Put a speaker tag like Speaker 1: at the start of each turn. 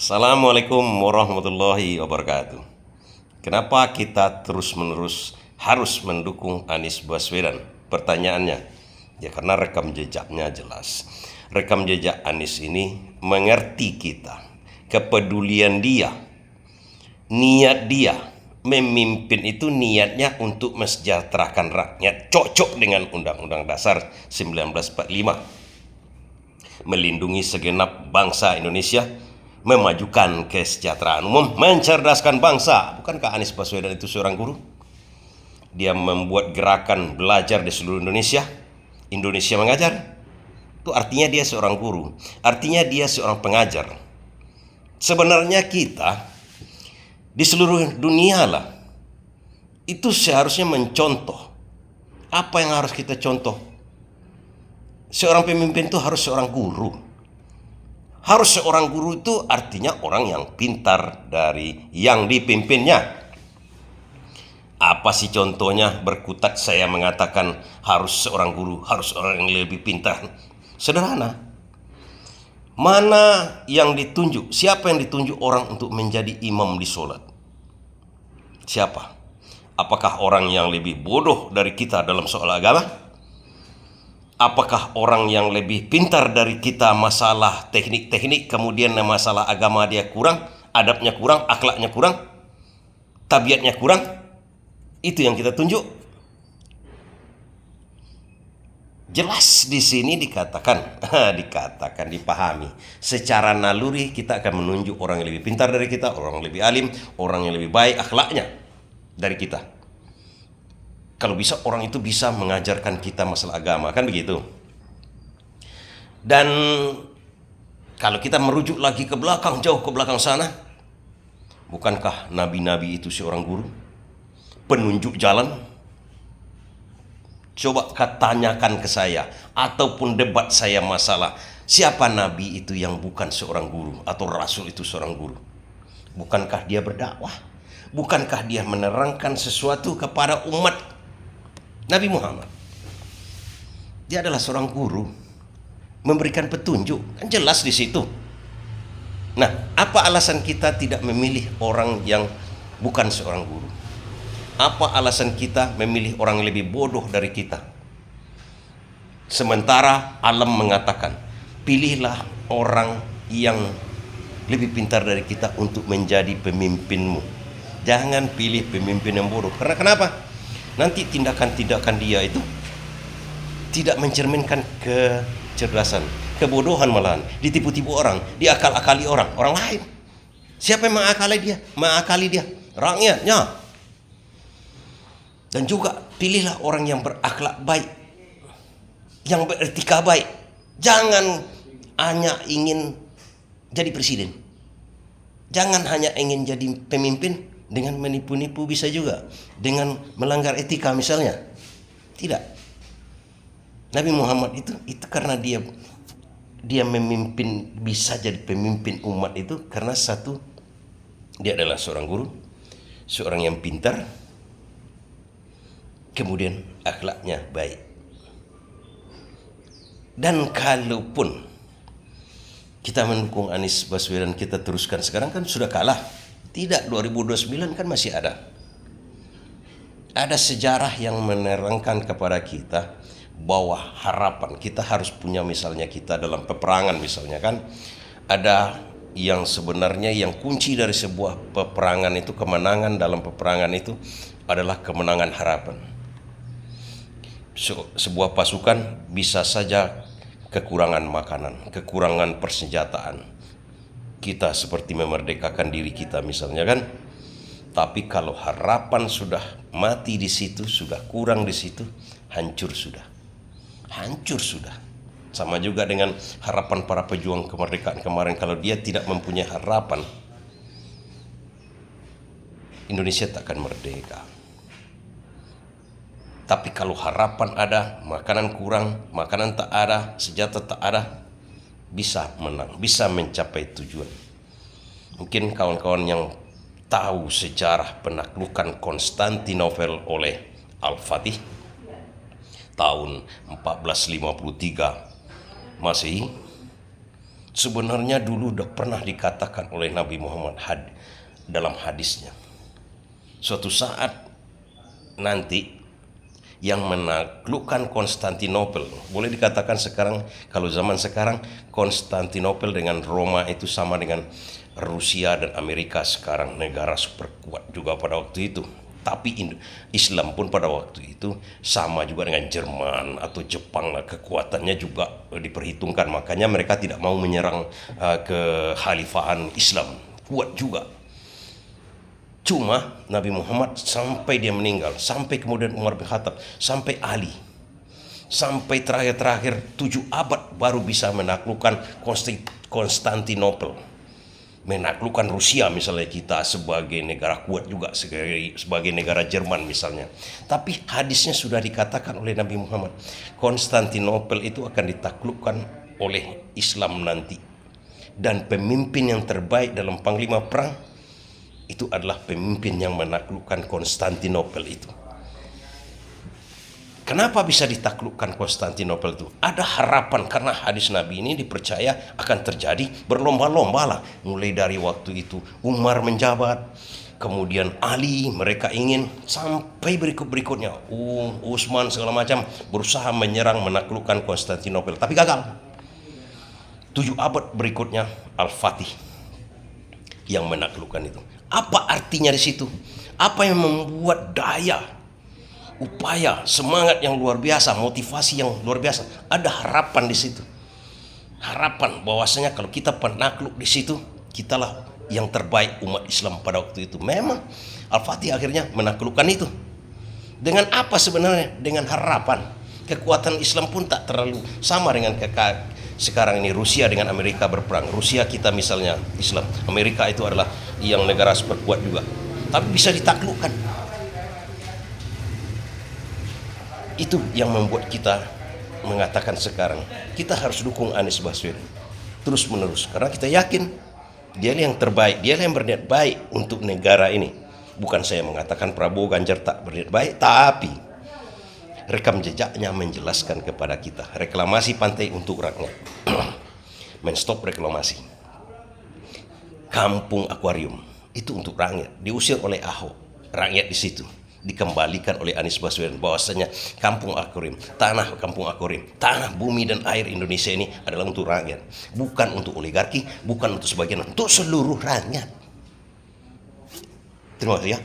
Speaker 1: Assalamualaikum warahmatullahi wabarakatuh. Kenapa kita terus-menerus harus mendukung Anies Baswedan? Pertanyaannya, ya karena rekam jejaknya jelas. Rekam jejak Anies ini mengerti kita, kepedulian dia, niat dia memimpin itu niatnya untuk mensejahterakan rakyat, cocok dengan Undang-Undang Dasar 1945, melindungi segenap bangsa Indonesia, memajukan kesejahteraan umum, mencerdaskan bangsa. Bukankah Anies Baswedan itu seorang guru? Dia membuat gerakan belajar di seluruh Indonesia, Indonesia mengajar. Itu artinya dia seorang guru, artinya dia seorang pengajar. Sebenarnya kita di seluruh dunia lah itu seharusnya mencontoh. Apa yang harus kita contoh? Seorang pemimpin itu harus seorang guru. Harus seorang guru itu artinya orang yang pintar dari yang dipimpinnya. Apa sih contohnya? Berkutat saya mengatakan harus seorang guru, harus orang yang lebih pintar. Sederhana. Mana yang ditunjuk? Siapa yang ditunjuk orang untuk menjadi imam di sholat? Siapa? Apakah orang yang lebih bodoh dari kita dalam soal agama? Apakah orang yang lebih pintar dari kita masalah teknik-teknik, kemudian masalah agama dia kurang, adabnya kurang, akhlaknya kurang, tabiatnya kurang? Itu yang kita tunjuk. Jelas di sini dikatakan, dipahami. Secara naluri kita akan menunjuk orang yang lebih pintar dari kita, orang yang lebih alim, orang yang lebih baik akhlaknya dari kita. Kalau bisa orang itu bisa mengajarkan kita masalah agama, kan begitu. Dan kalau kita merujuk lagi ke belakang, jauh ke belakang sana, bukankah nabi-nabi itu seorang guru, penunjuk jalan? Coba tanyakan ke saya, ataupun debat saya masalah siapa nabi itu yang bukan seorang guru, atau rasul itu seorang guru? Bukankah dia berdakwah? Bukankah dia menerangkan sesuatu kepada umat Nabi Muhammad? Dia adalah seorang guru, memberikan petunjuk, kan jelas di situ. Nah, apa alasan kita tidak memilih orang yang bukan seorang guru? Apa alasan kita memilih orang yang lebih bodoh dari kita? Sementara alam mengatakan, pilihlah orang yang lebih pintar dari kita untuk menjadi pemimpinmu. Jangan pilih pemimpin yang bodoh. Karena kenapa? Nanti tindakan-tindakan dia itu tidak mencerminkan kecerdasan, kebodohan malahan, ditipu-tipu orang, diakal-akali orang lain. Siapa yang mengakali dia? Mengakali dia, rakyatnya. Dan juga pilihlah orang yang berakhlak baik, yang beretika baik. Jangan hanya ingin jadi presiden. Jangan hanya ingin jadi pemimpin dengan menipu-nipu, bisa juga dengan melanggar etika misalnya. Tidak. Nabi Muhammad itu karena dia memimpin, bisa jadi pemimpin umat itu karena satu, dia adalah seorang guru, seorang yang pintar, kemudian akhlaknya baik. Dan kalaupun kita mendukung Anies Baswedan, kita teruskan sekarang, kan sudah kalah. Tidak, 2029 kan masih ada. Ada sejarah yang menerangkan kepada kita bahwa harapan kita harus punya, misalnya kita dalam peperangan misalnya kan, ada yang sebenarnya yang kunci dari sebuah peperangan itu, kemenangan dalam peperangan itu adalah kemenangan harapan. Sebuah pasukan bisa saja kekurangan makanan, kekurangan persenjataan. Kita seperti memerdekakan diri kita misalnya kan. Tapi kalau harapan sudah mati di situ, sudah kurang di situ, hancur sudah. Hancur sudah. Sama juga dengan harapan para pejuang kemerdekaan kemarin. Kalau dia tidak mempunyai harapan, Indonesia tak akan merdeka. Tapi kalau harapan ada, makanan kurang, makanan tak ada, senjata tak ada, bisa menang, bisa mencapai tujuan. Mungkin kawan-kawan yang tahu sejarah penaklukan Konstantinopel oleh Al-Fatih tahun 1453 Masehi, Sebenarnya dulu udah pernah dikatakan oleh Nabi Muhammad dalam hadisnya. Suatu saat nanti yang menaklukkan Konstantinopel, boleh dikatakan sekarang, kalau zaman sekarang Konstantinopel dengan Roma itu sama dengan Rusia dan Amerika sekarang, negara super kuat juga pada waktu itu. Tapi Islam pun pada waktu itu sama juga dengan Jerman atau Jepang lah, kekuatannya juga diperhitungkan. Makanya mereka tidak mau menyerang kekhalifahan Islam, kuat juga. Cuma Nabi Muhammad sampai dia meninggal, sampai kemudian Umar bin Khattab, sampai Ali, sampai terakhir 7 abad baru bisa menaklukkan Konstantinopel, menaklukkan Rusia misalnya, kita sebagai negara kuat juga, sebagai negara Jerman misalnya. Tapi hadisnya sudah dikatakan oleh Nabi Muhammad, Konstantinopel itu akan ditaklukkan oleh Islam nanti, dan pemimpin yang terbaik dalam panglima perang itu adalah pemimpin yang menaklukkan Konstantinopel itu. Kenapa bisa ditaklukkan Konstantinopel itu? Ada harapan, karena hadis Nabi ini dipercaya akan terjadi berlomba-lomba lah. Mulai dari waktu itu Umar menjabat, kemudian Ali, mereka ingin, sampai berikutnya Utsman segala macam berusaha menyerang menaklukkan Konstantinopel, tapi gagal. 7 abad berikutnya Al-Fatih yang menaklukkan itu. Apa artinya di situ? Apa yang membuat daya, upaya, semangat yang luar biasa, motivasi yang luar biasa? Ada harapan di situ. Harapan bahwasanya kalau kita penakluk di situ, kitalah yang terbaik umat Islam pada waktu itu. Memang Al-Fatih akhirnya menaklukkan itu. Dengan apa sebenarnya? Dengan harapan. Kekuatan Islam pun tak terlalu sama dengan sekarang ini Rusia dengan Amerika berperang. Rusia kita misalnya Islam, Amerika itu adalah yang negara super kuat juga, tapi bisa ditaklukkan. Itu yang membuat kita mengatakan sekarang kita harus dukung Anies Baswedan terus menerus, karena kita yakin dia yang terbaik, dia yang berniat baik untuk negara ini. Bukan saya mengatakan Prabowo Ganjar tak berniat baik, tapi rekam jejaknya menjelaskan kepada kita. Reklamasi pantai untuk rakyat, menstop reklamasi. Kampung akuarium itu untuk rakyat, diusir oleh Ahok, rakyat di situ dikembalikan oleh Anies Baswedan, bahwasanya kampung akuarium, tanah kampung akuarium, tanah, bumi dan air Indonesia ini adalah untuk rakyat, bukan untuk oligarki, bukan untuk sebagian, untuk seluruh rakyat. Terima kasih ya.